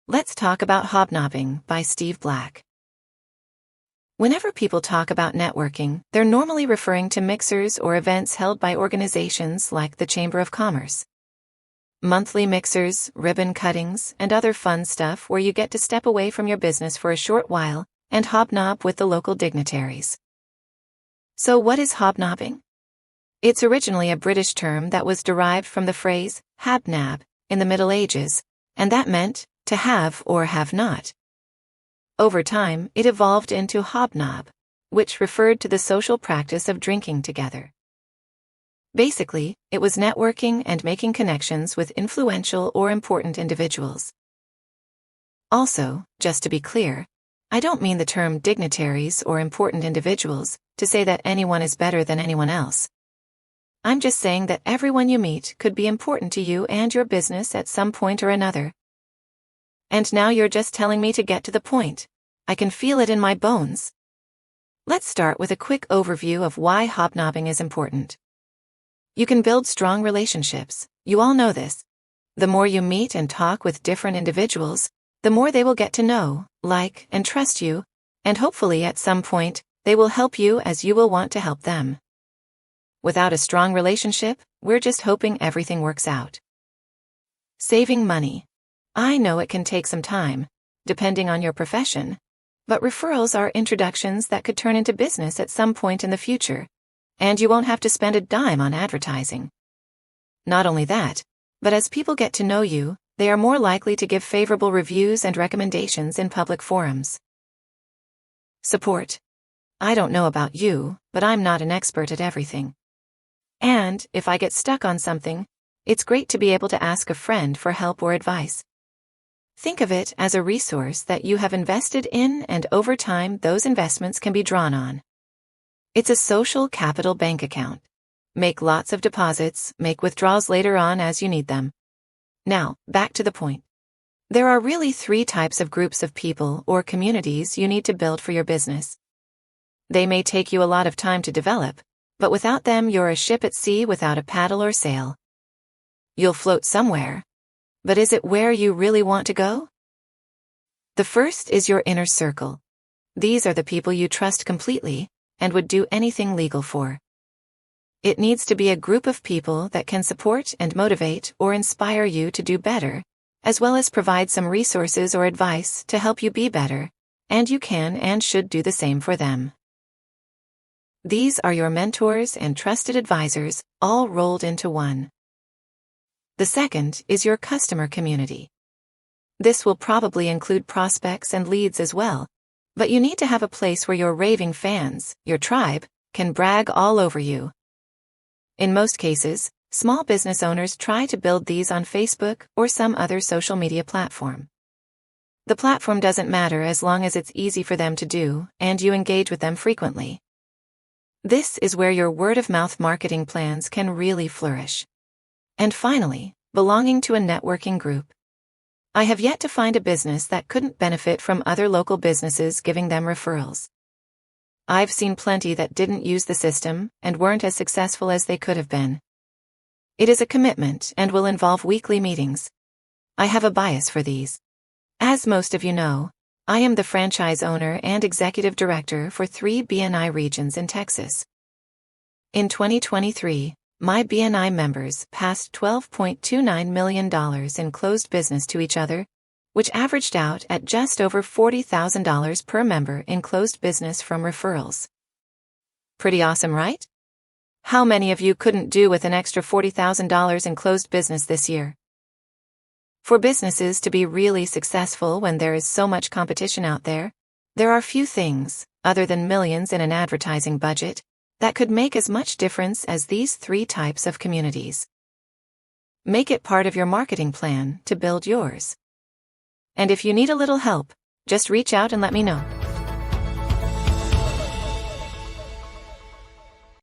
Let's Talk About Hobnobbing by Steve Black. Whenever people talk about networking, they're normally referring to mixers or events held by organizations like the Chamber of Commerce. Monthly mixers, ribbon cuttings, and other fun stuff where you get to step away from your business for a short while and hobnob with the local dignitaries. So what is hobnobbing? It's originally a British term that was derived from the phrase hobnob in the Middle Ages, and that meant to have or have not. Over time, it evolved into hobnob, which referred to the social practice of drinking together. Basically, it was networking and making connections with influential or important individuals. Also, just to be clear, I don't mean the term dignitaries or important individuals to say that anyone is better than anyone else. I'm just saying that everyone you meet could be important to you and your business at some point or another. And now you're just telling me to get to the point. I can feel it in my bones. Let's start with a quick overview of why hobnobbing is important. You can build strong relationships. You all know this. The more you meet and talk with different individuals, the more they will get to know, like, and trust you, and hopefully at some point, they will help you as you will want to help them. Without a strong relationship, we're just hoping everything works out. Saving money. I know it can take some time, depending on your profession, but referrals are introductions that could turn into business at some point in the future, and you won't have to spend a dime on advertising. Not only that, but as people get to know you, they are more likely to give favorable reviews and recommendations in public forums. Support. I don't know about you, but I'm not an expert at everything. And, if I get stuck on something, it's great to be able to ask a friend for help or advice. Think of it as a resource that you have invested in, and over time those investments can be drawn on. It's a social capital bank account. Make lots of deposits, make withdrawals later on as you need them. Now, back to the point. There are really 3 types of groups of people or communities you need to build for your business. They may take you a lot of time to develop, but without them you're a ship at sea without a paddle or sail. You'll float somewhere, but is it where you really want to go? The first is your inner circle. These are the people you trust completely and would do anything legal for. It needs to be a group of people that can support and motivate or inspire you to do better, as well as provide some resources or advice to help you be better, and you can and should do the same for them. These are your mentors and trusted advisors, all rolled into one. The second is your customer community. This will probably include prospects and leads as well, but you need to have a place where your raving fans, your tribe, can brag all over you. In most cases, small business owners try to build these on Facebook or some other social media platform. The platform doesn't matter as long as it's easy for them to do and you engage with them frequently. This is where your word-of-mouth marketing plans can really flourish. And finally, belonging to a networking group. I have yet to find a business that couldn't benefit from other local businesses giving them referrals. I've seen plenty that didn't use the system and weren't as successful as they could have been. It is a commitment and will involve weekly meetings. I have a bias for these. As most of you know, I am the franchise owner and executive director for 3 BNI regions in Texas. In 2023, my BNI members passed $12.29 million in closed business to each other, which averaged out at just over $40,000 per member in closed business from referrals. Pretty awesome, right? How many of you couldn't do with an extra $40,000 in closed business this year? For businesses to be really successful when there is so much competition out there, there are few things, other than millions in an advertising budget, that could make as much difference as these 3 types of communities. Make it part of your marketing plan to build yours. And if you need a little help, just reach out and let me know.